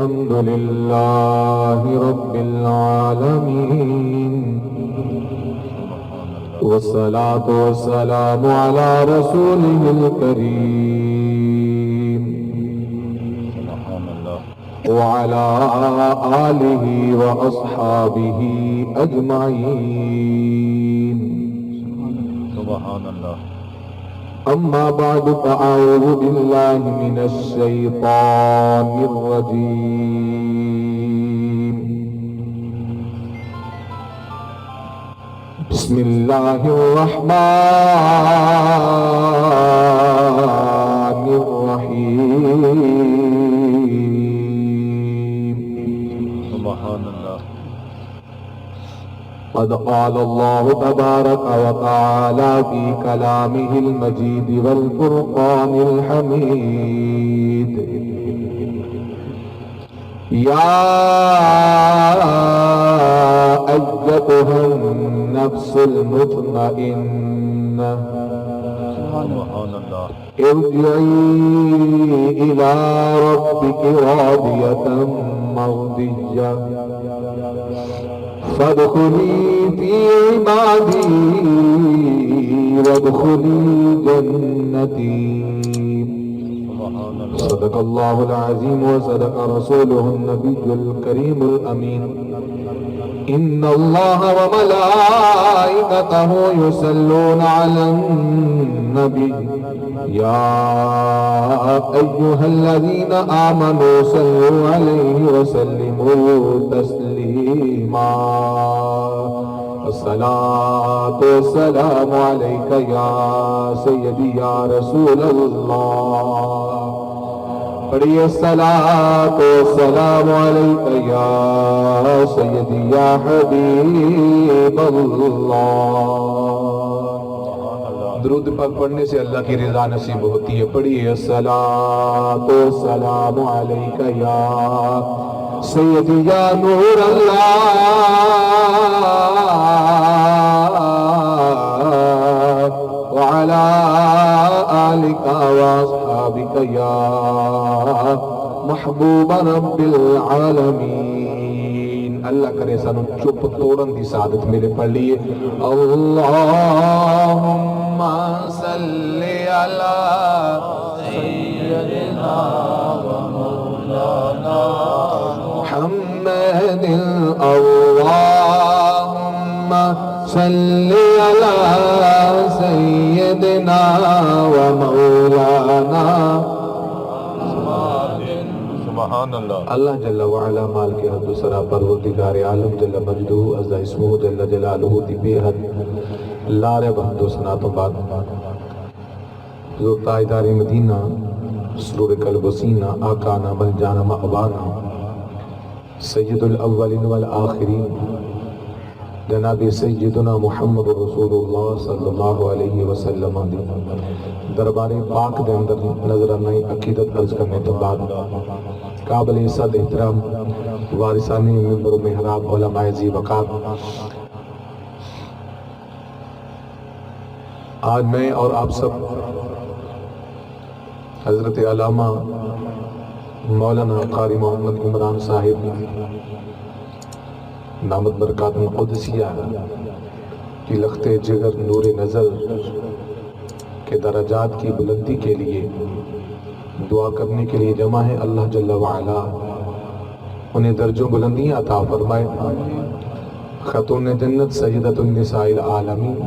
الحمد لله رب العالمين والصلاة والسلام على رسوله الكريم وعلى آله وأصحابه أجمعين. سبحان اللہ. أما بعد فأعوذ بالله من الشيطان الرجيم. بسم الله الرحمن الرحيم. سبحان اللہ. قد قال الله تبارك وتعالى في كلامه المجيد والفرقان الحميد: يا أيتها النفس المطمئنة سبحان اللہ. ارجعي إلى ربك راضية مرضية فادخلي في عبادي وادخلي جنتي. صدق الله العظيم وصدق رسوله النبي الكريم الأمين. إن الله وملائكته يصلون على النبي يا أيها الذين آمنوا صلوا عليه وسلموا تسليما. الصلاة والسلام عليك يا سيدي يا رسول الله. پڑھیے الصلاة والسلام عليك يا سيدي يا حبيب الله. درود پاک پڑھنے سے اللہ کی رضا نصیب ہوتی ہے. پڑھیے الصلاة والسلام عليك يا سيدي يا نور الله وعلى آلك وأصحابك يا محبوب رب العالمین. اللہ کرے سانو چپ توڑن دی سعادت میرے. پڑھ لیے اللہم صلی علی سیدنا و مولانا محمد. اللہم صلی علی سیدنا و مولانا. سبحان اللہ. اللہ جل وعلا مال کے حد و سرا پروردگار عالم جل مجدہ عز اسمہ جل جلالہ دی بے حد لارے بحمد و ثنا تو بعد حضور تاجدار مدینہ سرور قلب و سینہ آقانا ملجانا مأوانا سید الاولین والآخرین جناب سیدنا محمد رسول اللہ صلی اللہ علیہ وسلم دی دربار پاک دے اندر نظر نئی عقیدت عرض کرنے تو بعد قابل عزت احترام وارثانی منبر و محراب علماء ذی وقار، آج میں اور آپ سب حضرت علامہ مولانا قاری محمد عمران صاحب نامت برکات القدسیہ کی لخت جگر نور نظر کے درجات کی بلندی کے لیے دعا کرنے کے لیے جمع ہے. اللہ جل وعلا انہیں درجوں بلندیاں عطا فرمائے. خاتون جنت سیدۃ النساء العالمین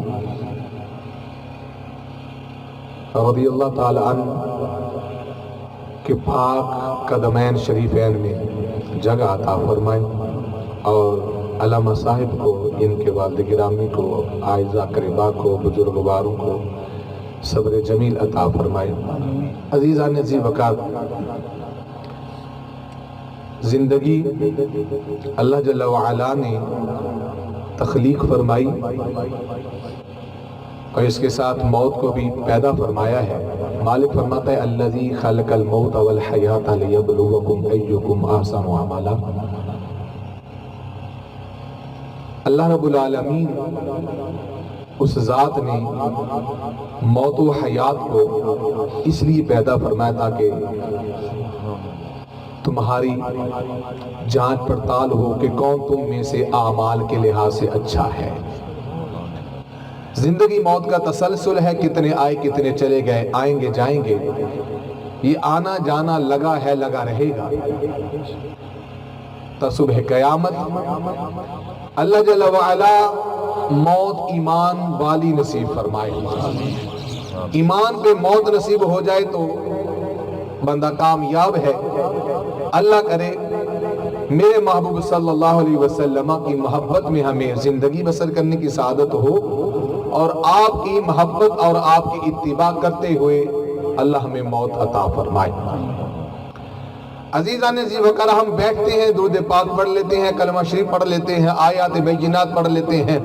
رضی اللہ تعالی عنہ کے پاک قدمین شریفین میں جگہ عطا فرمائے اور علامہ صاحب کو، ان کے والد گرامی کو، اعزاء قربا کو، بزرگواروں کو صبر جمیل عطا فرمائے. عزیزان ذی وقار، زندگی اللہ جل وعلا نے تخلیق فرمائی اور اس کے ساتھ موت کو بھی پیدا فرمایا ہے. مالک فرماتا ہے الذی خلق الموت والحیات لیبلوکم ایکم احسن عملا. اللہ رب العالمین اس ذات نے موت و حیات کو اس لیے پیدا فرمایا تاکہ تمہاری جانچ پڑتال ہو کہ کون تم میں سے اعمال کے لحاظ سے اچھا ہے۔ زندگی موت کا تسلسل ہے، کتنے آئے کتنے چلے گئے، آئیں گے جائیں گے، یہ آنا جانا لگا ہے لگا رہے گا۔ تا صبح قیامت اللہ جل وعلا موت ایمان والی نصیب فرمائے۔ ایمان پہ موت نصیب ہو جائے تو بندہ کامیاب ہے۔ اللہ کرے میرے محبوب صلی اللہ علیہ وسلم کی محبت میں ہمیں زندگی بسر کرنے کی سعادت ہو، اور آپ کی محبت اور آپ کی اتباع کرتے ہوئے اللہ ہمیں موت عطا فرمائے۔ عزیزان ذی وقار، ہم بیٹھتے ہیں، درود پاک پڑھ لیتے ہیں، کلمہ شریف پڑھ لیتے ہیں، آیات بینات پڑھ لیتے ہیں،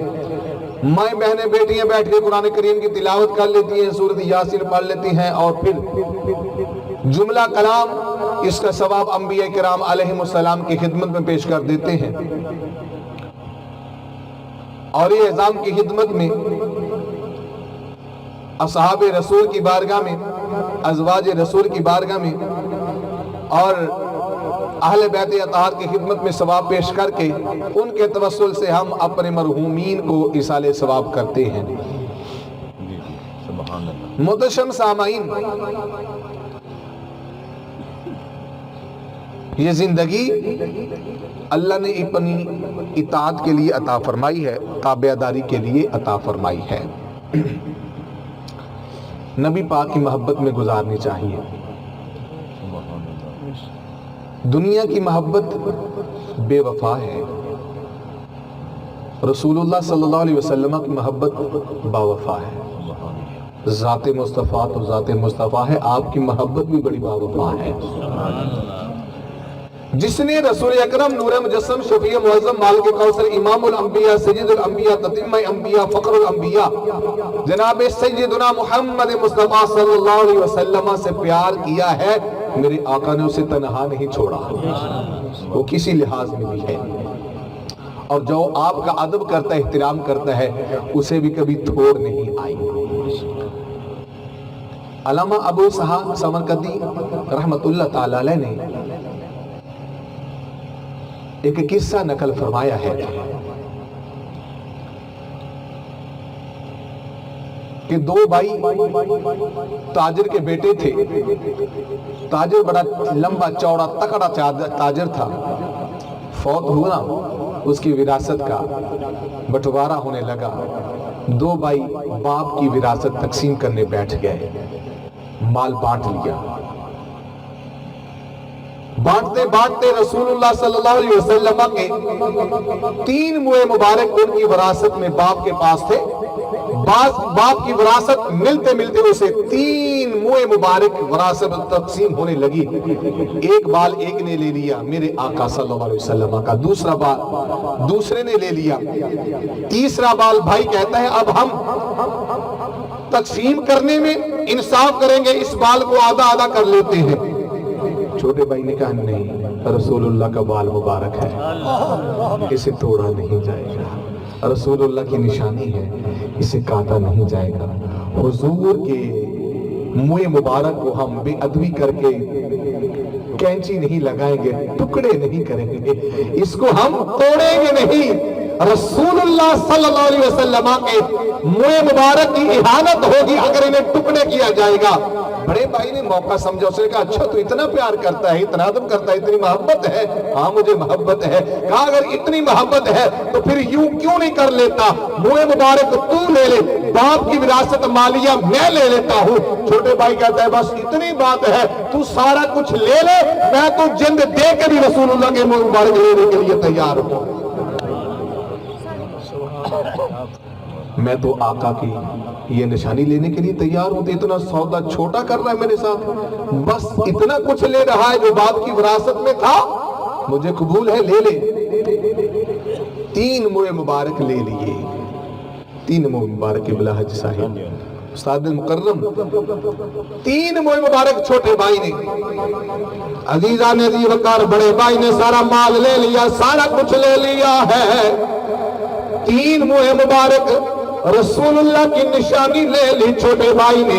مائیں بہنیں بیٹھی ہیں بیٹھ کے قرآن کریم کی تلاوت کر لیتی ہیں، سورۃ یاسین پڑھ لیتی ہیں، اور پھر جملہ کلام اس کا ثواب انبیاء کرام علیہم السلام کی خدمت میں پیش کر دیتے ہیں۔ اور یہ اعظام کی خدمت میں اصحاب رسول کی بارگاہ میں، ازواج رسول کی بارگاہ میں، اور اہل بیت اطہار کی خدمت میں ثواب پیش کر کے ان کے توسل سے ہم اپنے مرحومین کو ایصال ثواب کرتے ہیں۔ سبحان اللہ۔ محترم سامعین، یہ زندگی اللہ نے اپنی اطاعت کے لیے عطا فرمائی ہے، تابعداری کے لیے عطا فرمائی ہے۔ نبی پاک کی محبت میں گزارنی چاہیے۔ دنیا کی محبت بے وفا ہے، رسول اللہ صلی اللہ علیہ وسلم کی محبت با وفا ہے۔ ذات مصطفیٰ تو ذات مصطفیٰ ہے، آپ کی محبت بھی بڑی با وفا ہے۔ جس نے رسول اکرم نور مجسم شفیع معظم مالک کوثر امام الانبیاء سید الانبیاء تتمہ انبیاء فخر الانبیاء جناب سیدنا محمد مصطفیٰ صلی اللہ علیہ وسلم سے پیار کیا ہے، میرے آقا نے اسے تنہا نہیں چھوڑا، وہ کسی لحاظ میں بھی ہے، اور جو آپ کا ادب کرتا ہے، احترام کرتا ہے، اسے بھی کبھی تھوڑ نہیں آئی۔ علامہ ابو اسحاق سمرقندی رحمت اللہ تعالی علیہ نے ایک قصہ نقل فرمایا ہے کہ دو بھائی تاجر کے بیٹے تھے۔ تاجر بڑا لمبا چوڑا تکڑا تاجر تھا، فوت ہوا، اس کی وراثت کا بٹوارا ہونے لگا۔ دو بھائی باپ کی وراثت تقسیم کرنے بیٹھ گئے، مال بانٹ لیا۔ بانٹتے بانٹتے رسول اللہ صلی اللہ علیہ وسلم کے 3 موئے مبارک ان کی وراثت میں باپ کے پاس تھے۔ باپ کی وراثت ملتے ملتے اسے 3 موئے مبارک وراثت تقسیم ہونے لگی۔ ایک بال ایک نے لے لیا، میرے آقا صلی اللہ علیہ وسلم کا، دوسرا بال دوسرے نے لے لیا، تیسرا بال بھائی کہتا ہے اب ہم تقسیم کرنے میں انصاف کریں گے، اس بال کو آدھا آدھا کر لیتے ہیں۔ چھوٹے بھائی نے کہا نہیں، رسول اللہ کا بال مبارک ہے، اسے توڑا نہیں جائے گا، رسول اللہ کی نشانی ہے، اسے کاٹا نہیں جائے گا۔ حضور کے منہ مبارک کو ہم بے ادبی کر کے کینچی نہیں لگائیں گے، ٹکڑے نہیں کریں گے، اس کو ہم توڑیں گے نہیں۔ رسول اللہ صلی اللہ علیہ وسلم کے منہ مبارک کی اہانت ہوگی اگر انہیں ٹکڑے کیا جائے گا۔ بڑے بھائی نے موقع سمجھا، اس نے کہا اچھا تو اتنا پیار کرتا ہے، اتنا ادب کرتا ہے، اتنی محبت ہے؟ ہاں مجھے محبت ہے۔ کہا اگر اتنی محبت ہے تو پھر یوں کیوں نہیں کر لیتا، منہ مبارک تو لے لے، باپ کی وراثت مالیہ میں لے لیتا ہوں۔ چھوٹے بھائی کہتا ہے بس اتنی بات ہے، تو سارا کچھ لے لے، میں تو جند دے کے بھی رسول اللہ کے منہ مبارک لینے کے لیے تیار ہوں۔ میں تو آقا کی یہ نشانی لینے کے لیے تیار ہوں، تو اتنا سودا چھوٹا کر رہا ہے میرے ساتھ، بس اتنا کچھ لے رہا ہے جو باپ کی وراثت میں تھا، مجھے قبول ہے، لے لے۔ 3 موئے مبارک لے لیے، 3 موئے مبارک ابلا حج صاحب استاد المکرم، 3 موئے مبارک چھوٹے بھائی نے، عزیزان ذی وقار بڑے بھائی نے سارا مال لے لیا، سارا کچھ لے لیا ہے۔ 3 موئے مبارک رسول اللہ کی نشانی لے لی چھوٹے بھائی نے،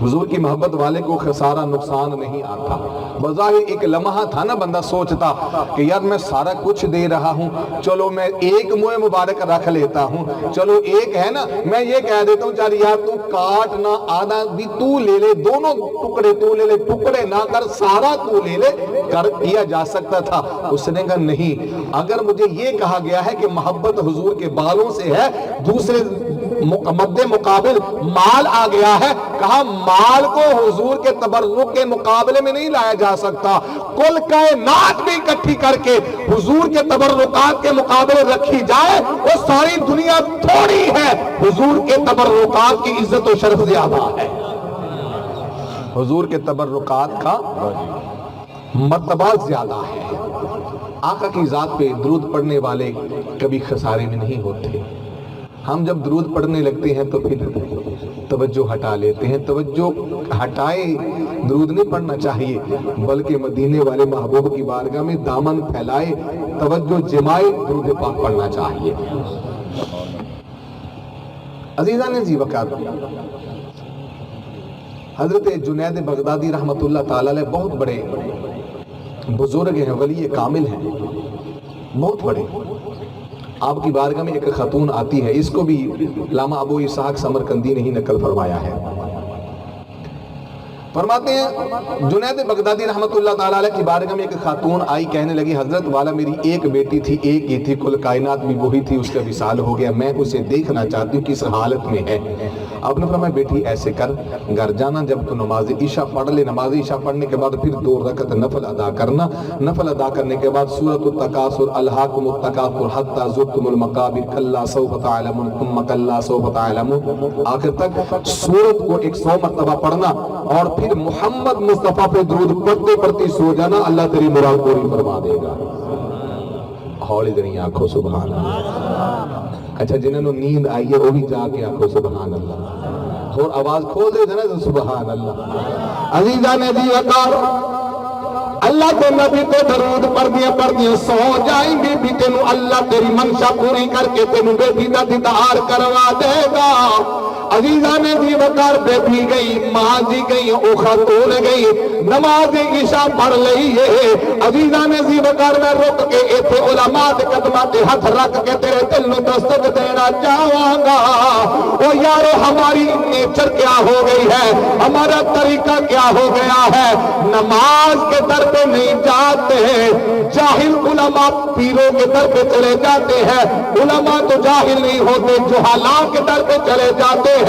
حضور کی محبت والے کو خسارہ نقصان نہیں آتا. بظاہر ایک لمحہ تھا نا بندہ سوچتا کہ یار میں سارا کچھ دے رہا ہوں, چلو میں ایک منہ مبارک رکھ لیتا ہوں, چلو ایک ہے نا میں یہ کہہ دیتا ہوں چل یار تو کاٹ نہ, آدھا بھی تو لے لے, دونوں ٹکڑے تو لے لے, ٹکڑے نہ کر, سارا تو لے لے, کر کیا جا سکتا تھا. اس نے کہا نہیں, اگر مجھے یہ کہا گیا ہے کہ محبت حضور کے بالوں سے ہے, دوسرے مد مقابل مال آ گیا ہے, کہا مال کو حضور کے تبرک کے مقابلے میں نہیں لایا جا سکتا. کل کائنات بھی اکٹھی کر کے حضور کے تبرکات کے مقابلے رکھی جائے وہ ساری دنیا تھوڑی ہے, حضور کے تبرکات کی عزت و شرف زیادہ ہے. حضور کے تبرکات کا مرتبہ زیادہ ہے. آقا کی ذات پہ درود پڑھنے والے کبھی خسارے میں نہیں ہوتے. ہم جب درود پڑھنے لگتے ہیں تو پھر توجہ ہٹا لیتے ہیں. توجہ ہٹائے درود نہیں پڑھنا چاہیے, بلکہ مدینے والے محبوب کی بارگاہ میں دامن پھیلائے, توجہ جمائے, درود پاک پڑھنا چاہیے. عزیزان جی وقت حضرت جنید بغدادی رحمت اللہ تعالی علیہ بہت بڑے بزرگ ہیں, ولی کامل ہیں, بہت بڑے. آپ کی بارگاہ میں ایک خاتون آتی ہے, اس کو بھی علامہ ابو اسحاق سمرقندی نے ہی نقل فرمایا ہے. فرماتے ہیں جنید بغدادی رحمت اللہ تعالیٰ علیہ کی بارگاہ میں ایک خاتون آئی, کہنے لگی حضرت والا میری ایک بیٹی تھی, ایک ہی تھی, کل کائنات بھی وہی تھی, اس کا وصال ہو گیا, میں اسے دیکھنا چاہتی ہوں کس حالت میں ہے. آپ نے فرمایا بیٹی ایسے کر, گھر جانا, جب تو نماز عشاء پڑھ لے, نماز عشاء پڑھنے کے بعد پھر 2 رکعت نفل ادا کرنا, نفل ادا کرنے کے بعد سورۃ التکاثر, الہاکم التکاثر حتی زرتم المقابر, کلا سوف تعلمون ثم کلا سوف تعلمون, آخر تک سورت کو 100 مرتبہ پڑھنا اور پھر محمد مصطفیٰ پہ درود پڑھتے پڑھتے سو جانا, اللہ تیری مراد پوری فرما دے گا. ہولی دنی آنکھو سبحان اللہ. اچھا جنہوں نے نیند آئی ہے وہ بھی جا کے آنکھو سبحان اللہ, اور آواز کھول دے دینا تو سبحان اللہ. عزیزان جی وقار اللہ کے نبی پہ درود پڑھ دیا سو جائیں گے بھی, تینوں اللہ تیری منشا پوری کر کے تینوں بیٹی دا دیدار کروا دے گا. عزیزان جی وقار بیٹی گئی, ماں جی گئی, او خاتون گئی, نماز عشاء پڑھ لئی ہے. عزیزان جی وقار میں رک کے ایتھے علماء دے قدماں تے ہاتھ رکھ کے تیرے دل نو دستک دینا چاہواں گا. او یارو ہماری نیچر کیا ہو گئی ہے, ہمارا طریقہ کیا ہو گیا ہے, نماز کے در پہ نہیں جاتے, جاہل علماء پیروں کے در پہ چلے جاتے ہیں. علماء تو جاہل نہیں ہوتے, جہالاء کے در پہ چلے جاتے ہیں.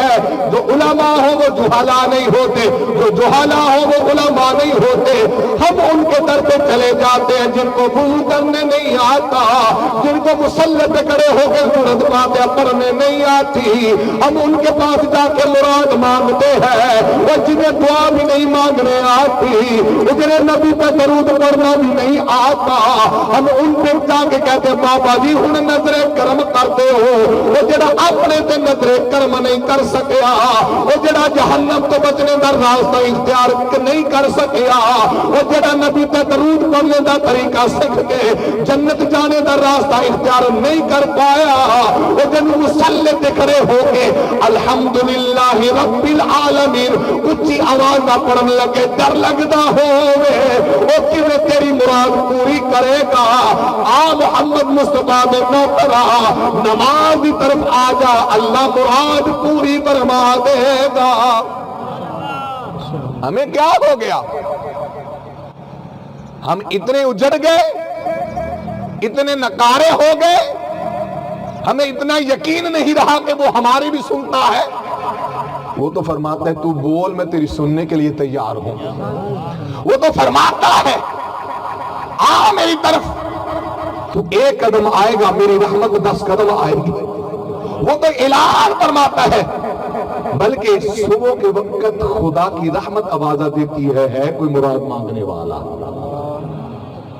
جو علماء ہو وہ جہالاء نہیں ہوتے, جو جہالاء ہو وہ علماء نہیں ہوتے. ہم ان کے در پہ چلے جاتے ہیں جن کو وضو کرنے نہیں آتا, جن کو مصلی پہ کھڑے ہو کے سورۃ فاتحہ پڑھنے نہیں آتی. ہم ان کے پاس جا کے مراد مانگتے ہیں, وہ جنہیں دعا بھی نہیں مانگنے آتی, جنہیں نبی پہ درود پڑھنا بھی نہیں آتا, ہم ان پہ جا کے کہتے ہیں بابا جی ہن نظر کرم کرتے ہو. وہ جڑا اپنے تے نظر کرم نہیں کر سکیا, وہ جڑا جہنم تو بچنے دا راستہ اختیار نہیں کر سکیا, وہ جڑا نبی تے درود پڑھنے دا طریقہ سکھ کے جنت جانے دا راستہ اختیار نہیں کر پایا, وہ جن مصلی تے کھڑے ہو کے الحمدللہ رب العالمین اچھی آواز نہ پڑھن لگے, ڈر لگدا ہوئے وہ کیویں تیری مراد پوری کرے گا. آ محمد مصطفیٰ دے نوکرا, نماز دی طرف آ جا, اللہ مراد پوری فرما دے گا. ہمیں کیا ہو گیا, ہم اتنے اجڑ گئے, اتنے نکارے ہو گئے, ہمیں اتنا یقین نہیں رہا کہ وہ ہماری بھی سنتا ہے. وہ تو فرماتا ہے تو بول میں تیری سننے کے لیے تیار ہوں. وہ تو فرماتا ہے آ میری طرف, تو 1 قدم آئے گا میری رحمت 10 قدم آئے گی. وہ تو اعلان فرماتا ہے, بلکہ صبح کے وقت خدا کی رحمت آوازہ دیتی ہے کوئی مراد مانگنے والا.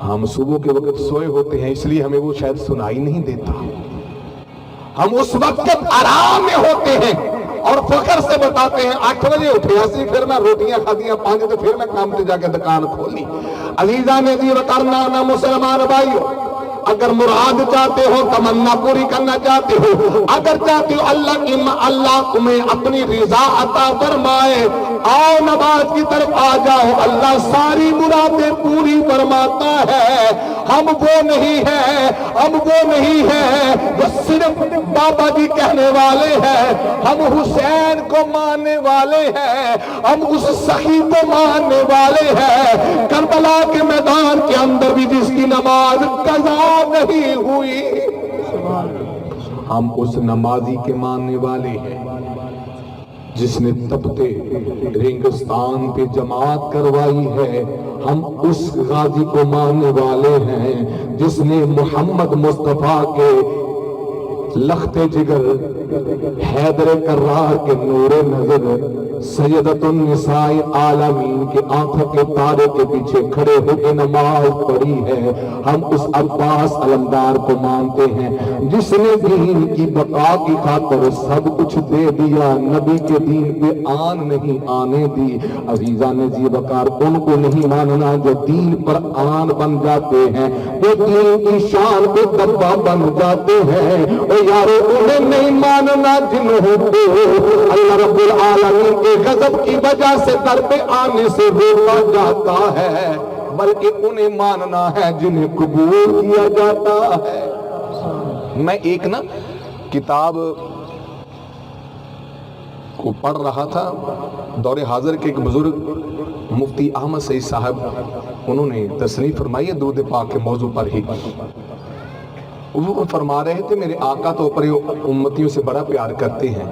ہم صبح کے وقت سوئے ہوتے ہیں اس لیے ہمیں وہ شاید سنائی نہیں دیتا. ہم اس وقت آرام میں ہوتے ہیں اور فخر سے بتاتے ہیں 8 بجے اٹھے اسی, پھر میں روٹیاں کھادیاں 5 تو پھر میں کام تے جا کے دکان کھولی. عزیزان جی وقرنا نا مسلمان بھائیو, اگر مراد چاہتے ہو، تمنا پوری کرنا چاہتے ہو، اگر چاہتے ہو اللہ تمہیں اپنی رضا عطا فرمائے، آؤ نماز کی طرف آ جاؤ، اللہ ساری مرادیں پوری فرماتا ہے۔ ہم وہ نہیں ہیں، ہم وہ نہیں ہیں جو صرف بابا جی کہنے والے ہیں، ہم حسین کو ماننے والے ہیں، ہم اس سخی کو ماننے والے ہیں، کربلا کے میدان کے اندر بھی جس کی نماز قضا نہیں ہوئی، ہم اس نمازی کے ماننے والے ہیں جس نے تپتے ریگستان پہ جماعت کروائی ہے، ہم اس غازی کو ماننے والے ہیں جس نے محمد مصطفیٰ کے لخت جگر حیدر کرار کے نور نظر سیدۃ النساء عالمین کے آنکھوں کے تارے کے پیچھے کھڑے ہو کے نماز پڑھی ہے، ہم اس عباس علمدار کو مانتے ہیں جس نے دین کی بقا کی خاطر سب کچھ دے دیا، نبی کے دین پہ آن نہیں آنے دی۔ عزیزان جی وقار ان کو نہیں ماننا جو دین پر آن بن جاتے ہیں، جو دین کی شان پہ دبا بن جاتے ہیں، یارو انہیں نہیں ماننا جنہوں کو اللہ رب العالمین کے غضب کی وجہ سے در پہ آنے سے روکا جاتا ہے، بلکہ انہیں ماننا ہے جنہیں قبول کیا جاتا ہے۔ میں ایک کتاب کو پڑھ رہا تھا، دور حاضر کے ایک بزرگ مفتی احمد سعید صاحب انہوں نے تصنیف فرمائی ہے درود پاک کے موضوع پر ہی۔ وہ فرما رہے تھے میرے آقا تو اوپر امتیوں سے بڑا پیار کرتے ہیں،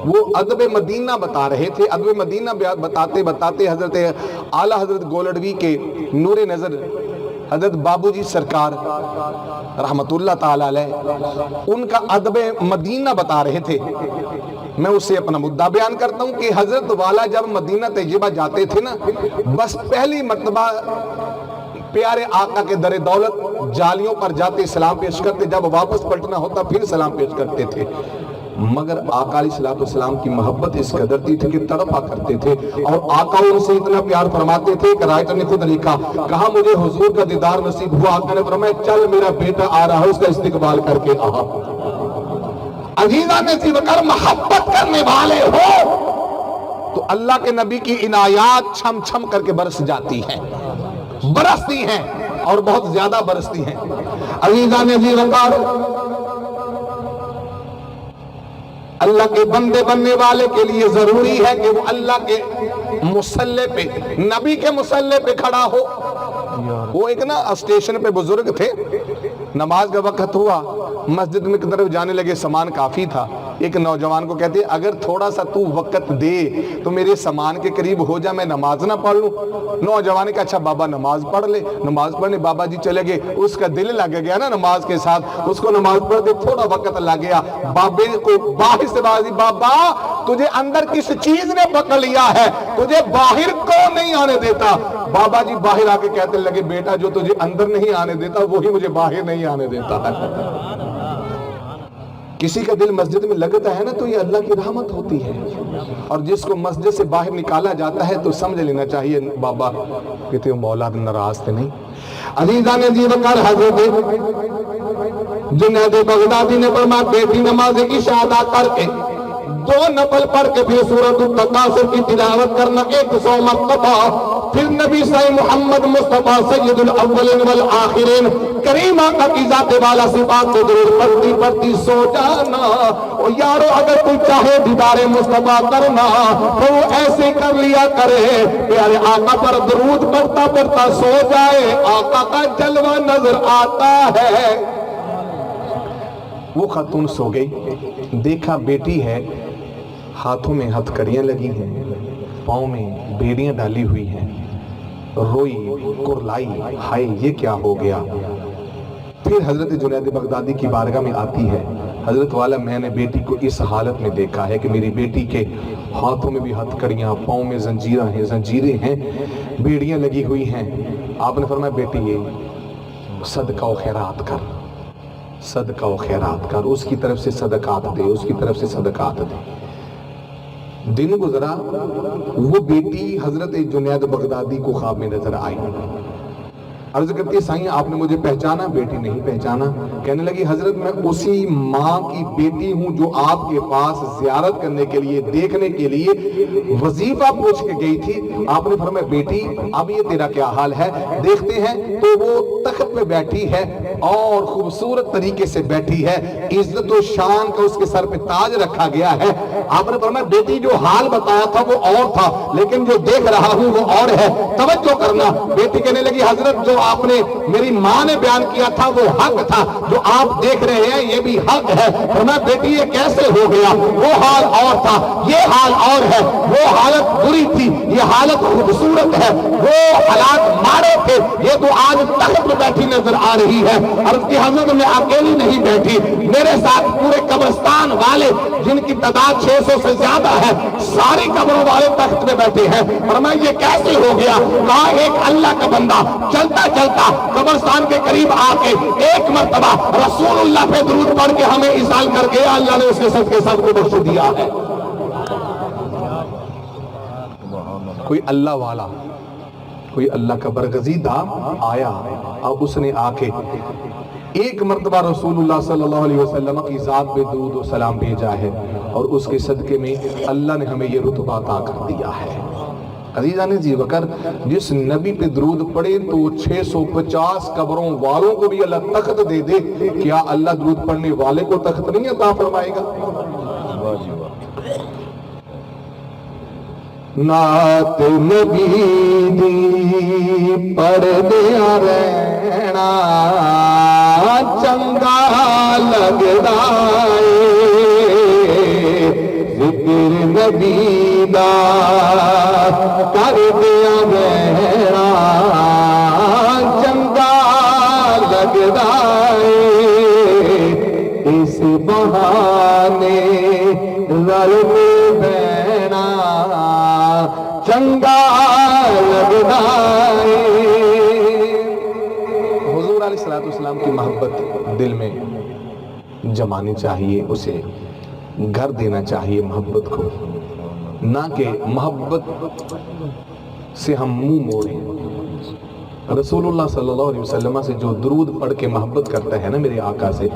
وہ ادب مدینہ بتا رہے تھے۔ ادب مدینہ بتاتے بتاتے حضرت اعلیٰ حضرت گولڑوی کے نور نظر حضرت بابو جی سرکار رحمت اللہ تعالی علیہ ان کا ادب مدینہ بتا رہے تھے۔ میں اسے اپنا مدعا بیان کرتا ہوں کہ حضرت والا جب مدینہ طیبہ جاتے تھے بس پہلی مرتبہ پیارے آقا کے در دولت جالیوں پر جاتے سلام پیش کرتے، جب واپس پلٹنا ہوتا پھر سلام پیش کرتے تھے، مگر آقا علیہ السلام کی محبت اس قدر تھی کہ تڑپا کرتے تھے، اور آقا ان سے اتنا پیار فرماتے تھے کہ رائٹر نے خود لکھا، کہا مجھے حضور کا دیدار نصیب ہوا، آقا نے فرمایا چل میرا بیٹا آ رہا ہے، اس کا استقبال کر کے آ۔ عزیزان نصیب کر محبت کرنے والے ہو تو اللہ کے نبی کی عنایات چھم چھم کر کے برس جاتی ہیں، برستی ہیں اور بہت زیادہ برستی ہیں۔ عزیزان عزیز وقار اللہ کے بندے بننے والے کے لیے ضروری ہے کہ وہ اللہ کے مصلی پہ، نبی کے مصلی پہ کھڑا ہو۔ وہ ایک اسٹیشن پہ بزرگ تھے، نماز کا وقت ہوا، مسجد میں کی طرف جانے لگے، سامان کافی تھا، ایک نوجوان کو کہتے اگر تھوڑا سا تو وقت دے تو میرے سامان کے قریب ہو جا، میں نماز نہ پڑھ لوں۔ نوجوان نے کہا اچھا بابا نماز پڑھ لے۔ نماز پڑھنے بابا جی چلے گئے، اس کا دل لگ گیا نماز کے ساتھ، اس کو نماز پڑھتے تھوڑا وقت لگ گیا، بابے کو باہر سے بازی، بابا تجھے اندر کس چیز نے پکڑ لیا ہے، تجھے باہر کون نہیں آنے دیتا؟ بابا جی باہر آ کے کہتے لگے بیٹا جو تجھے اندر نہیں آنے دیتا وہی مجھے باہر نہیں آنے دیتا ہے۔ کسی کا دل مسجد میں لگتا ہے تو یہ اللہ کی رحمت ہوتی ہے، اور جس کو مسجد سے باہر نکالا جاتا ہے تو سمجھ لینا چاہیے بابا کہتے مولا ناراض تھے نہیں۔ عزیزان جی وقار حضرت جنید بغدادی نے فرمایا بیٹی نماز عشاء ادا کر کے 2 نفل پڑھ کے پھر سورۃ التکاثر کی تلاوت کرنا 100 مرتبہ، پھر نبی صلی محمد مصطفیٰ سید الاولین والآخرین کریم آقا کی ذات والا صفات کو درود پڑھتی پڑھتی سو جانا۔ اور یارو اگر کوئی چاہے دیدار مصطفیٰ کرنا تو وہ ایسے کر لیا کرے، پیارے آقا پر درود پڑھتا پڑھتا سو جائے، آقا کا جلوہ نظر آتا ہے۔ وہ خاتون سو گئی، دیکھا بیٹی ہے، ہاتھوں میں ہتھ کڑیاں لگی ہیں، پاؤں میں بیڑیاں ڈالی ہوئی ہیں، روئی کرلائی، ہائے یہ کیا ہو گیا؟ پھر حضرت جنید بغدادی کی بارگاہ میں آتی ہے، حضرت والا میں نے بیٹی کو اس حالت میں دیکھا ہے کہ میری بیٹی کے ہاتھوں میں بھی ہتھ کڑیاں، پاؤں میں زنجیریں ہیں، بیڑیاں لگی ہوئی ہیں۔ آپ نے فرمایا بیٹی یہ صدقہ و خیرات کر، صدقہ و خیرات کر، اس کی طرف سے صدقات دے، اس کی طرف سے صدقات دے۔ دن گزرا، وہ بیٹی حضرت جنید بغدادی کو خواب میں نظر آئی، عرض کرتی ہے سائیں آپ نے مجھے پہچانا؟ بیٹی نہیں پہچانا۔ کہنے لگی حضرت میں اسی ماں کی بیٹی ہوں جو آپ کے پاس زیارت کرنے کے لیے، دیکھنے کے لیے وظیفہ پوچھ کے گئی تھی۔ آپ نے فرمایا بیٹی اب یہ تیرا کیا حال ہے؟ دیکھتے ہیں تو وہ تخت پہ بیٹھی ہے اور خوبصورت طریقے سے بیٹھی ہے، عزت و شان کا اس کے سر پہ تاج رکھا گیا ہے۔ آپ نے فرمایا بیٹی جو حال بتایا تھا وہ اور تھا، لیکن جو دیکھ رہا ہوں وہ اور ہے، توجہ کرنا۔ بیٹی کہنے لگی حضرت جو آپ نے میری ماں نے بیان کیا تھا وہ حق تھا، جو آپ دیکھ رہے ہیں یہ بھی حق ہے۔ فرمایا بیٹی یہ کیسے ہو گیا؟ وہ حال اور تھا، یہ حال اور ہے، وہ حالت بری تھی، یہ حالت خوبصورت ہے، وہ حالات مارے تھے، یہ تو آج تخت میں بیٹھی نظر آ رہی ہے۔ عرض کی حضرت میں اکیلی نہیں بیٹھی، میرے ساتھ پورے قبرستان والے جن کی تعداد 600 سے زیادہ ہے، ساری قبروں والے تخت میں بیٹھے ہیں۔ فرمایا یہ کیسے ہو گیا؟ کہا ایک اللہ کا بندہ چلتا چلتا قبرستان کے قریب آ کے ایک مرتبہ رسول اللہ پہ درود پڑھ کے ہمیں اِسال کر گیا، اللہ نے اس کے صدقے سب کو بخش دیا ہے۔ کوئی اللہ والا، کوئی اللہ کا برگزیدہ آیا، اب اس نے آ کے ایک مرتبہ رسول اللہ صلی اللہ علیہ وسلم کی ذات پہ درود و سلام بھیجا ہے، اور اس کے صدقے میں اللہ نے ہمیں یہ رتبہ عطا کر دیا ہے۔ عزیزان جی وکر جس نبی پہ درود پڑے تو 650 قبروں والوں کو بھی اللہ تخت دے دے، کیا اللہ درود پڑھنے والے کو تخت نہیں عطا فرمائے گا؟ نعت نبی دی پڑھ دیا رہنا چنگا لگدا ذکر نبی دا کر دیا رہنا چنگا لگدا اس بہانے رل میں بہنا چنگا لگدا حضور علیہ السلام کی محبت دل میں جمانی چاہیے، اسے گھر دینا چاہیے محبت کو، نہ کہ محبت سے ہم منہ موڑیں۔ رسول اللہ صلی اللہ علیہ وسلم سے جو درود پڑھ کے محبت کرتا ہے نا میرے آقا سے،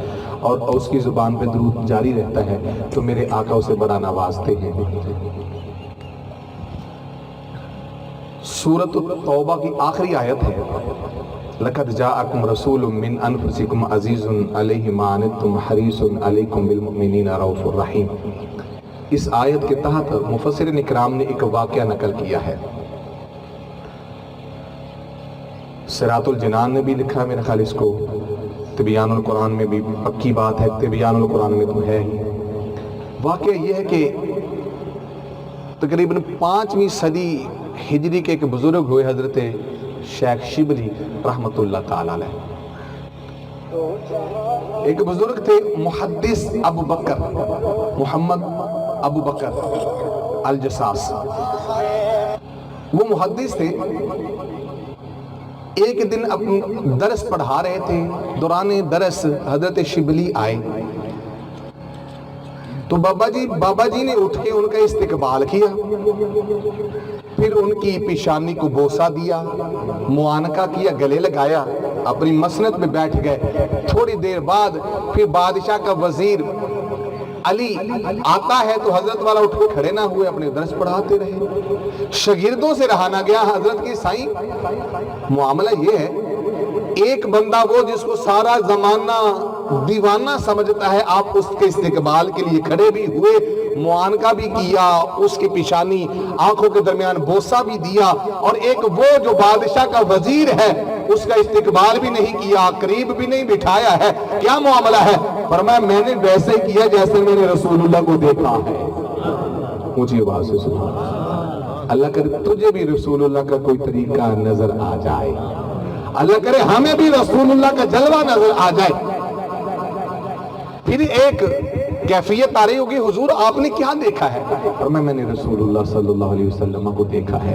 اور اس کی زبان پہ درود جاری رہتا ہے، تو میرے آقا اسے بڑا نوازتے ہیں۔ سورۃ التوبہ کی آخری آیت ہے، لَقَدْ جَاءَكُمْ رَسُولٌ مِّنْ أَنفُسِكُمْ عَزِيزٌ عَلَيْهِ مَا عَنِتُّمْ حَرِيصٌ عَلَيْكُمْ بِالْمُؤْمِنِينَ رَءُوفٌ رَحِيمٌ۔ اس آیت کے تحت مفسرین اکرام نے ایک واقعہ نقل کیا ہے۔ صراط الجنان نے بھی لکھا میرے خیال اس کو، تبیان القرآن میں بھی پکی بات ہے، تبیان القرآن میں تو ہے ہی۔ واقعہ یہ ہے کہ تقریباً 5ویں صدی ہجری کے ایک بزرگ ہوئے حضرت شیخ شبلی رحمت اللہ تعالیٰ علیہ۔ ایک بزرگ تھے محدث ابو بکر، محمد ابو بکر الجساس، وہ محدث تھے۔ ایک دن اپنے درس پڑھا رہے تھے، دوران درس حضرت شبلی آئے تو بابا جی نے اٹھ کے ان کا استقبال کیا، پھر ان کی پیشانی کو بوسہ دیا، معانقہ کیا، گلے لگایا، اپنی مسند میں بیٹھ گئے۔ تھوڑی دیر بعد پھر بادشاہ کا وزیر علی آتا ہے تو حضرت والا اٹھ کے کھڑے نہ ہوئے، اپنے درس پڑھاتے رہے۔ شاگردوں سے رہا نہ گیا حضرت کی سائیں معاملہ یہ ہے، ایک بندہ وہ جس کو سارا زمانہ دیوانہ سمجھتا ہے، آپ اس کے استقبال کے لیے کھڑے بھی ہوئے، معانقہ بھی کیا، اس کی پیشانی آنکھوں کے درمیان بوسہ بھی دیا، اور ایک وہ جو بادشاہ کا وزیر ہے اس کا استقبال بھی نہیں کیا، قریب بھی نہیں بٹھایا ہے، کیا معاملہ ہے؟ فرمایا میں نے ویسے کیا جیسے میں نے رسول اللہ کو دیکھا ہے۔ اونچی آواز سے سنو، اللہ کرے تجھے بھی رسول اللہ کا کوئی طریقہ نظر آ جائے، اللہ کرے ہمیں بھی رسول اللہ کا جلوہ نظر آ جائے۔ پھر ایک کیفیت آ رہی ہوگی، حضور آپ نے کیا دیکھا ہے؟ فرمایا میں نے رسول اللہ صلی اللہ علیہ وسلم کو دیکھا ہے۔